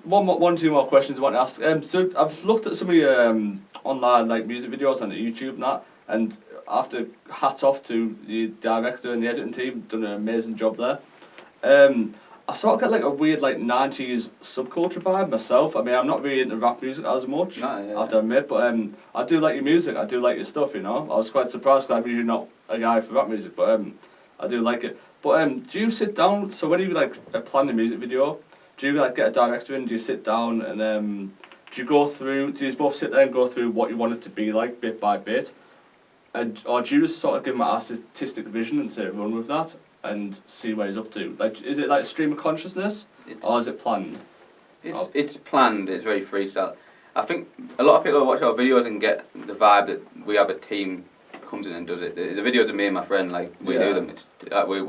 two more questions I want to ask. So I've looked at some of your online like music videos on YouTube and that, and after hats off to the director and the editing team, done an amazing job there. I sort of get like a weird like 90s subculture vibe myself. I mean, I'm not really into rap music as much, I have to admit, but I do like your music, I do like your stuff, you know. I was quite surprised because I'm usually not a guy for rap music, but I do like it. But do you sit down, so when you like plan a music video, do you like get a director in, do you sit down and do you both sit there and go through what you want it to be like bit by bit? Or do you just sort of give him an artistic vision and say run with that and see where he's up to? Like, is it like stream of consciousness, or is it planned? It's planned. It's very freestyle. I think a lot of people watch our videos and get the vibe that we have a team comes in and does it. The videos are me and my friend, like we do them. We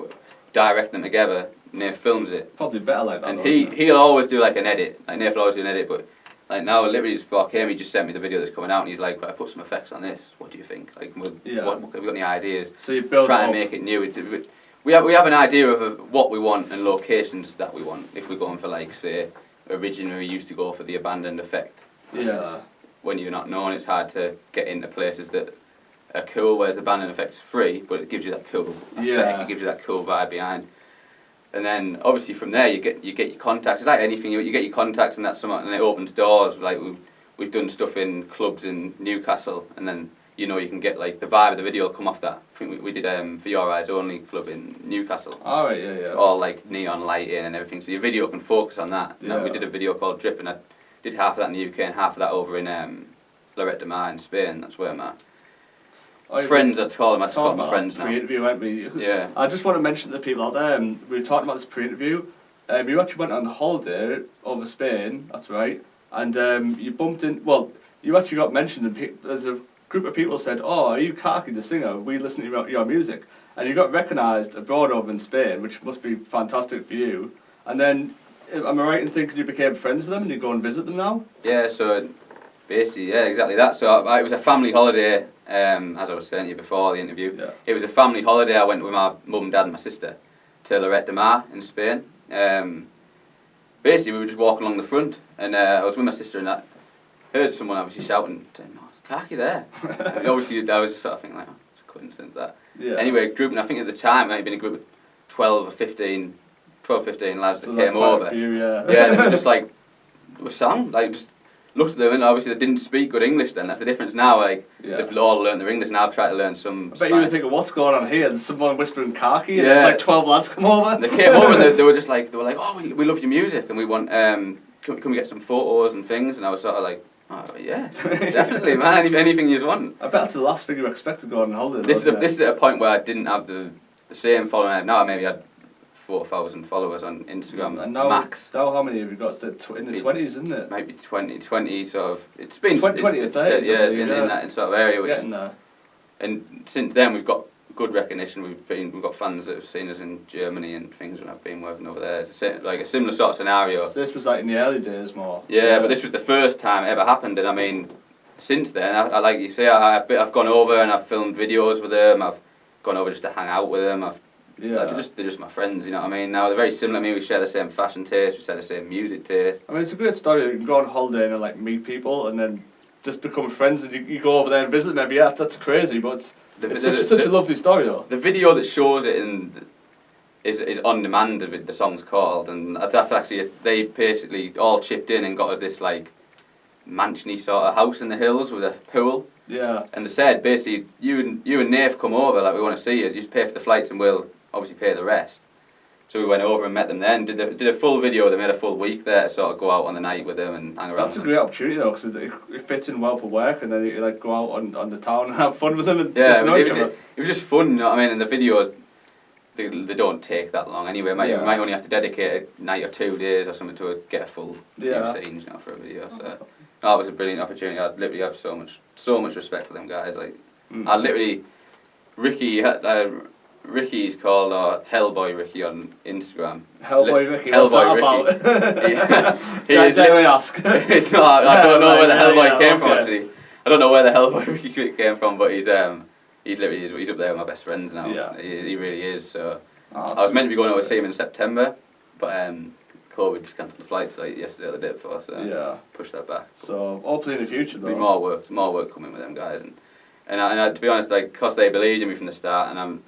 direct them together. Nath films it. Probably better like that. And he'll always do like an edit. Like Nath will always do an edit, but like now, literally just before I came, he just sent me the video that's coming out, and he's like, "I put some effects on this. What do you think? Like, what have you got any ideas?" So you build trying to make it new. We have an idea of what we want and locations that we want. If we're going for like, say, originally we used to go for the abandoned effect. Yeah. When you're not known, it's hard to get into places that are cool. Whereas the abandoned effect's free, but it gives you that cool aesthetic. It gives you that cool vibe behind. And then obviously from there you get your contacts. It's like anything, you get your contacts and that's something, and it opens doors. Like we've done stuff in clubs in Newcastle, and then you know you can get like the vibe of the video will come off that. I think we did For Your Eyes Only club in Newcastle. Oh right, yeah. It's all like neon lighting and everything, so your video can focus on that. Yeah. We did a video called Drip, and I did half of that in the UK and half of that over in Lloret de Mar in Spain. That's where my friends, I'd call them. I call them my friends now. Pre-interview, weren't we? Yeah. I just want to mention to the people out there, we were talking about this pre-interview. You actually went on holiday over Spain, that's right, and you bumped in, well, you actually got mentioned, and there's a group of people said, "Oh, are you Khaki, the singer? We listen to your music." And you got recognised abroad over in Spain, which must be fantastic for you. And then, am I right in thinking you became friends with them and you go and visit them now? Yeah, so basically, yeah, exactly that. So it was a family holiday, as I was saying to you before the interview. Yeah. It was a family holiday. I went with my mum, dad and my sister to Lloret de Mar in Spain. Basically, we were just walking along the front, and I was with my sister, and I heard someone obviously shouting, "Oh, Khaki there." And obviously, I was just sort of thinking, like, oh, it's a coincidence that. Yeah. Anyway, group, and I think at the time, it might have been a group of 12 or 15 lads that came over. A few, yeah. Yeah, they were just like, it was sound, like, just looked at them, and obviously they didn't speak good English then. That's the difference now. Like, they've all learned their English, now I've tried to learn some I bet Spanish. you were thinking, what's going on here? There's someone whispering Khaki, and there's like 12 lads come over. And they came over, and they were just like, "Oh, we love your music, and we want, can we get some photos and things?" And I was sort of like, "Oh yeah, definitely, man. Anything you want." I bet that's the last thing you expect to go on holiday. This is at a point where I didn't have the same following I have now. I maybe had 4,000 followers on Instagram, and now, max. Now how many have you got? In the 20s, isn't it? Maybe 20 sort of. It's been 20 or 30. Yeah, it's in that sort of area. Getting there. And since then we've got good recognition. We've got fans that have seen us in Germany and things when I've been working over there. It's like a similar sort of scenario. So this was like in the early days more. Yeah, but this was the first time it ever happened, and I mean, since then, I like you say, I've gone over and I've filmed videos with them. I've gone over just to hang out with them. They're just my friends, you know what I mean? Now they're very similar to me. We share the same fashion taste. We share the same music taste. I mean, it's a great story. You can go on holiday and like meet people and then just become friends, and you go over there and visit them every year. That's crazy, but it's such a lovely story though. The video that shows it is On Demand, the song's called, and that's actually they basically all chipped in and got us this like mansiony sort of house in the hills with a pool. Yeah. And they said basically you and Nath come over, like, we want to see you. You just pay for the flights and we'll obviously pay the rest. So we went over and met them then, did a full video. They made a full week there to sort of go out on the night with them and hang around. That's a great opportunity though, because it fits in well for work, and then you like go out on the town and have fun with them and get to know each other. It was just fun, you know what I mean? And the videos, they don't take that long anyway. You might only have to dedicate a night or 2 days or something to get a full few scenes, you know, for a video. So it was a brilliant opportunity. I literally have so much respect for them guys. Like, I literally, Ricky's called Hellboy Ricky on Instagram. Hellboy Ricky, what's that about? Let me ask. I don't know where the Hellboy came from actually. I don't know where the Hellboy Ricky came from, but he's literally he's up there with my best friends now. Yeah. He really is. So I was meant to be going over to see him in September, but COVID just cancelled the flights like yesterday or the day before, so push that back. So hopefully in the future though. There'll be more work coming with them guys, and I, to be honest, like, cause they believed in me from the start, and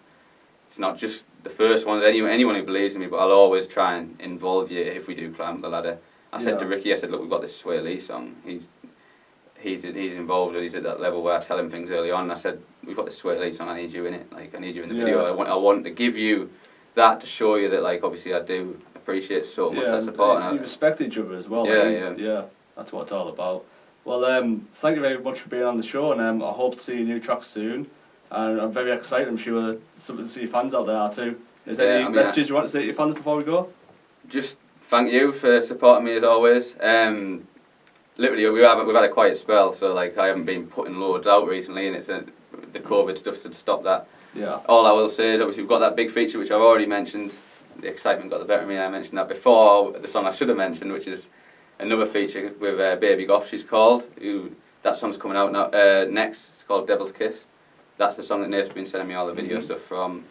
it's not just the first ones. Anyone who believes in me, but I'll always try and involve you if we do climb the ladder. I said to Ricky, I said, look, we've got this Waylay song. He's involved. He's at that level where I tell him things early on. And I said, we've got this Waylay song. I need you in it. Like, I need you in the video. I want to give you that to show you that, like, obviously I do appreciate so much that support. And you respect each other as well. Yeah. That's what it's all about. Well, thank you very much for being on the show, and I hope to see your new tracks soon. And I'm very excited. I'm sure some of your fans out there are too. Is there any messages you want to say to your fans before we go? Just thank you for supporting me as always. Literally, we've had a quiet spell, so like I haven't been putting loads out recently, and it's the COVID stuff to stop that. Yeah. All I will say is obviously we've got that big feature which I've already mentioned. The excitement got the better of me. I mentioned that before the song I should have mentioned, which is another feature with Baby Goff. She's called. That song's coming out now. Next, it's called Devil's Kiss. That's the song that Nate's been sending me all the video stuff from.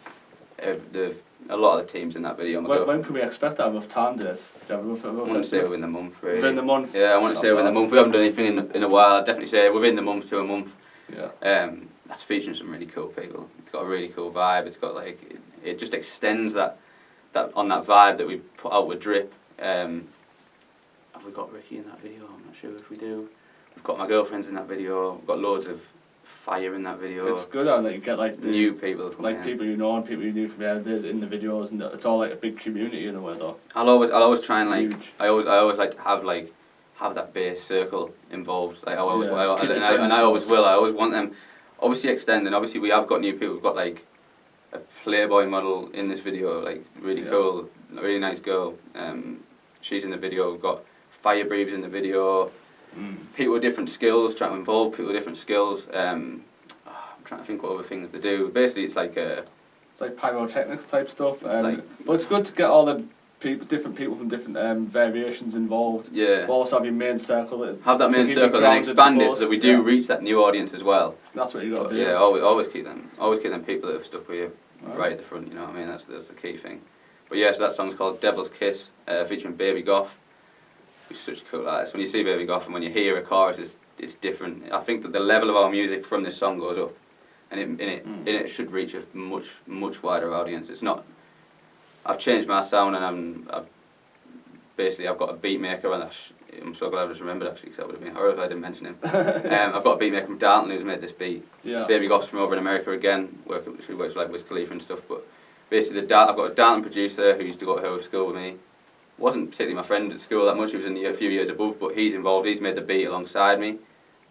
A lot of the teams in that video. When can we expect that rough time date? I want to say within the month, really. Within the month? Yeah, I want to say within the month. We haven't done anything in a while. I'd definitely say within the month to a month. Yeah. That's featuring some really cool people. It's got a really cool vibe. It's got like, it just extends that on that vibe that we put out with Drip. Have we got Ricky in that video? I'm not sure if we do. We've got my girlfriends in that video. We've got loads of fire in that video. It's good how you get like the new people, like people you know and people you knew from the other days in the videos, and it's all like a big community in a way though. I'll always try and like I always like to have that base circle involved. Like I always I always will. I always want them. Obviously extending. Obviously we have got new people. We've got like a Playboy model in this video, like really cool, really nice girl. She's in the video. We've got fire breathers in the video. People with different skills, trying to involve people with different skills. I'm trying to think what other things they do. Basically, it's like pyrotechnics type stuff. But it's good to get all the different people from different variations involved. Yeah. But also have your main circle. Have that main circle and expand it so that we do reach that new audience as well. That's what you got to do. Yeah, always keep them people that have stuck with you right at the front. You know what I mean? That's the key thing. But yeah, so that song's called Devil's Kiss, featuring Baby Goff. He's such a cool artist. When you see Baby Goff and when you hear a chorus, it's different. I think that the level of our music from this song goes up, and in it should reach a much wider audience. It's not. I've changed my sound, and I've got a beat maker, and I'm so glad I just remembered actually, because that would have been horrible if I didn't mention him. I've got a beat maker from Darlton who's made this beat. Yeah. Baby Goff's from over in America again. She works with like Wiz Khalifa and stuff, but basically I've got a Darlton producer who used to go to her school with me. Wasn't particularly my friend at school that much. He was a few years above, but he's involved. He's made the beat alongside me.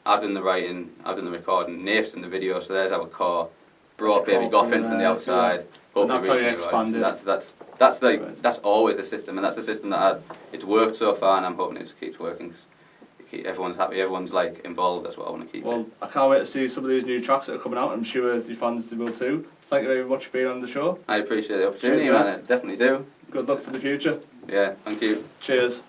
I've done the writing. I've done the recording. Nate's done the video. So there's our core. Brought Baby Goff in from the outside. And that's how you expand it. That's always the system, and that's the system that it's worked so far, and I'm hoping it just keeps working. Everyone's happy. Everyone's like involved. That's what I want to keep. Well, I can't wait to see some of these new tracks that are coming out. I'm sure your fans will too. Thank you very much for being on the show. I appreciate the opportunity, man. I definitely do. Good luck for the future. Yeah, thank you. Cheers.